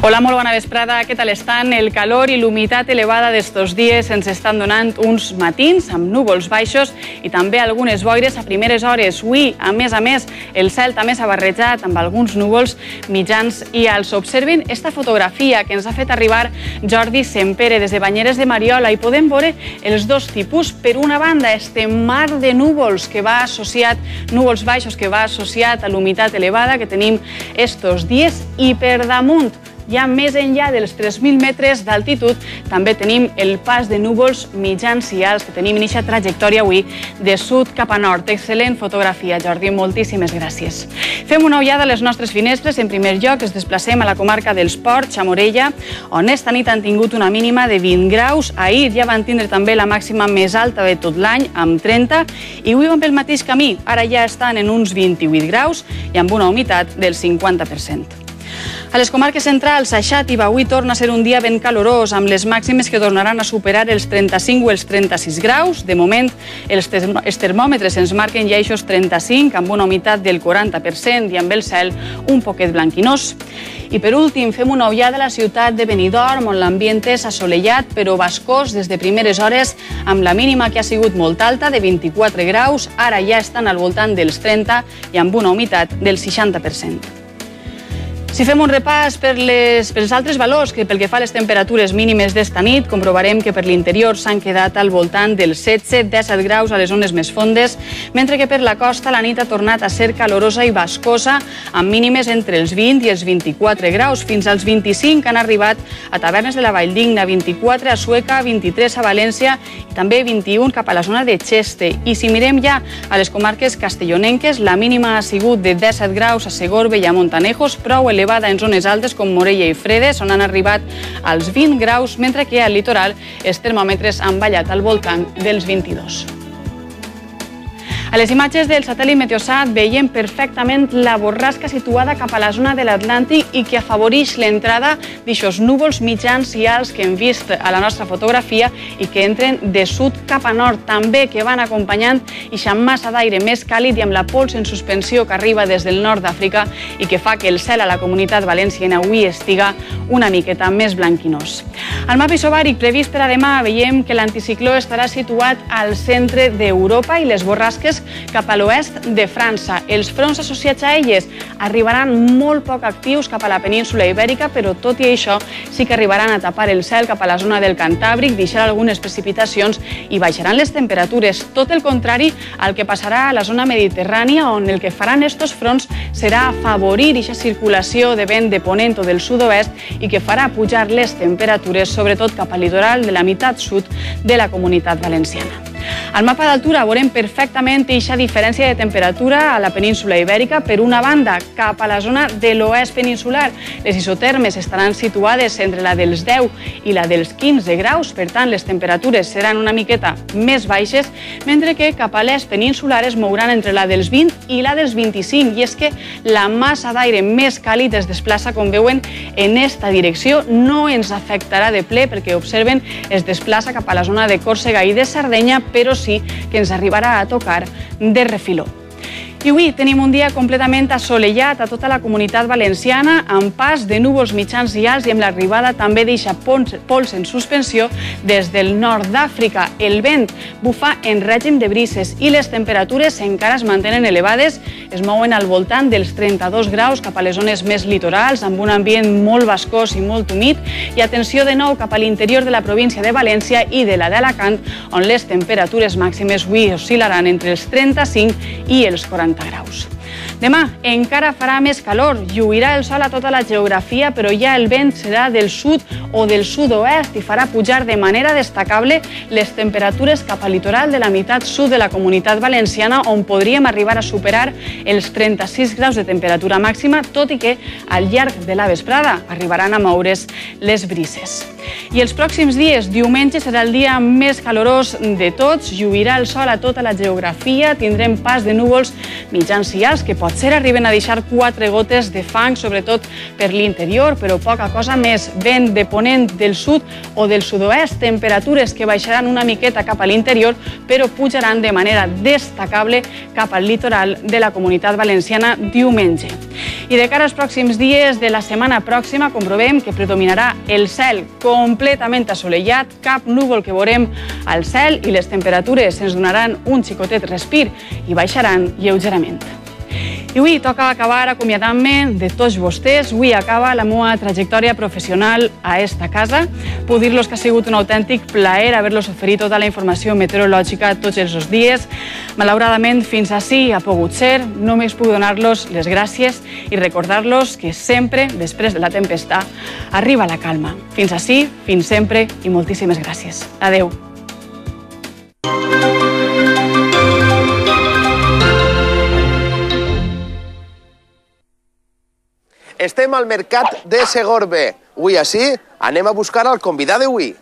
Hola, molt bona vesprada. Què tal estan? El calor i l'humitat elevada d'estos dies ens estan donant uns matins amb núvols baixos i també algunes boires a primeres hores. Avui, a més, el cel també s'ha barrejat amb alguns núvols mitjans i alts. Observin esta fotografia que ens ha fet arribar Jordi Sempere des de Banyeres de Mariola i podem veure els dos tipus. Per una banda, este mar de núvols que va associat, núvols baixos que va associat a l'humitat elevada que tenim estos dies i per damunt, ja més enllà dels 3.000 metres d'altitud, també tenim el pas de núvols mitjans i alts que tenim en aquesta trajectòria avui de sud cap a nord. Excel·lent fotografia, Jordi, moltíssimes gràcies. Fem una ullada a les nostres finestres. En primer lloc, ens desplacem a la comarca dels Ports, a Morella, on esta nit han tingut una mínima de 20 graus. Ahir ja van tindre també la màxima més alta de tot l'any, amb 30, i avui van pel mateix camí. Ara ja estan en uns 28 graus i amb una humitat del 50%. A les comarques centrals, a Xàtiva, avui torna a ser un dia ben calorós, amb les màximes que tornaran a superar els 35 o els 36 graus. De moment, els termòmetres ens marquen ja eixos 35, amb una humitat del 40% i amb el cel un poquet blanquinós. I per últim, fem una ullada a la ciutat de Benidorm, on l'ambient és assolellat però bascós des de primeres hores, amb la mínima que ha sigut molt alta, de 24 graus. Ara ja estan al voltant dels 30 i amb una humitat del 60%. Si fem un repàs pels altres valors, que pel que fa a les temperatures mínimes d'esta nit, comprovarem que per l'interior s'han quedat al voltant dels 16-17 graus a les zones més fondes, mentre que per la costa la nit ha tornat a ser calorosa i bascosa, amb mínimes entre els 20 i els 24 graus, fins als 25 que han arribat a Tavernes de la Valldigna, 24 a Sueca, 23 a València i també 21 cap a la zona de Xeste. I si mirem ja a les comarques castellonenques, la mínima ha sigut de 17 graus a Segorbe i a Montanejos, prou elevada en zones altes com Morella i Fredes, on han arribat als 20 graus, mentre que al litoral els termòmetres han ballat al voltant dels 22. A les imatges del satèl·lit Meteosat veiem perfectament la borrasca situada cap a la zona de l'Atlàntic i que afavoreix l'entrada d'aixòs núvols mitjans i alts que hem vist a la nostra fotografia i que entren de sud cap a nord, també que van acompanyant aquesta massa d'aire més càlid i amb la pols en suspensió que arriba des del nord d'Àfrica i que fa que el cel a la Comunitat Valenciana avui estiga una miqueta més blanquinós. Al mapa isobàric previst per a demà veiem que l'anticicló estarà situat al centre d'Europa i les borrasques cap a l'oest de França. Els fronts associats a elles arribaran molt poc actius cap a la península Ibèrica, però tot i això sí que arribaran a tapar el cel cap a la zona del Cantàbric, deixar algunes precipitacions i baixaran les temperatures. Tot el contrari al que passarà a la zona mediterrània, on el que faran estos fronts serà afavorir aquesta circulació de vent de ponent o del sud-oest i que farà pujar les temperatures, sobretot cap al litoral de la meitat sud de la Comunitat Valenciana. Al mapa d'altura veurem perfectament aquesta diferència de temperatura a la península Ibèrica. Per una banda, cap a la zona de l'oest peninsular, les isotermes estaran situades entre la dels 10 i la dels 15 graus, per tant, les temperatures seran una miqueta més baixes, mentre que cap a l'est peninsular es mouran entre la dels 20 i la dels 25, i és que la massa d'aire més càlid es desplaça, com veuen, en esta direcció. No ens afectarà de ple perquè, observen, es desplaça cap a la zona de Còrsega i de Sardenya, però sí que ens arribarà a tocar de refiló. I avui tenim un dia completament assolellat a tota la Comunitat Valenciana, amb pas de núvols mitjans i alts i amb l'arribada també d'eixa pols en suspensió des del nord d'Àfrica. El vent bufa en règim de brises i les temperatures encara es mantenen elevades, es mouen al voltant dels 32 graus cap a les zones més litorals, amb un ambient molt bascós i molt humit, i atenció de nou cap a l'interior de la província de València i de la d'Alacant, on les temperatures màximes avui oscil·laran entre els 35 i els 40 graus. Demà encara farà més calor, lluirà el sol a tota la geografia, però ja el vent serà del sud o del sud-oest i farà pujar de manera destacable les temperatures cap al litoral de la meitat sud de la Comunitat Valenciana, on podríem arribar a superar els 36 graus de temperatura màxima, tot i que al llarg de la vesprada arribaran a moure's les brises. I els pròxims dies, diumenge serà el dia més calorós de tots, lluirà el sol a tota la geografia, tindrem pas de núvols mitjans i alts tempestes que potser arriben a deixar 4 gotes de fang, sobretot per l'interior, però poca cosa més. Vent de ponent del sud o del sud-oest, temperatures que baixaran una miqueta cap a l'interior, però pujaran de manera destacable cap al litoral de la Comunitat Valenciana diumenge. I de cara als pròxims dies de la setmana pròxima comprovem que predominarà el cel completament assolellat, cap núvol que veurem al cel i les temperatures ens donaran un xicotet respir i baixaran lleugerament. I avui toca acabar acomiadant-me de tots vostès. Avui acaba la meva trajectòria professional a esta casa. Puc dir-los que ha sigut un autèntic plaer haver-los oferit tota la informació meteorològica tots els dies. Malauradament, fins ací ha pogut ser. Només puc donar-los les gràcies i recordar-los que sempre, després de la tempesta, arriba la calma. Fins ací, fins sempre i moltíssimes gràcies. Adeu. Estem al mercat de Segorbe. Avui ací anem a buscar el convidat d'avui.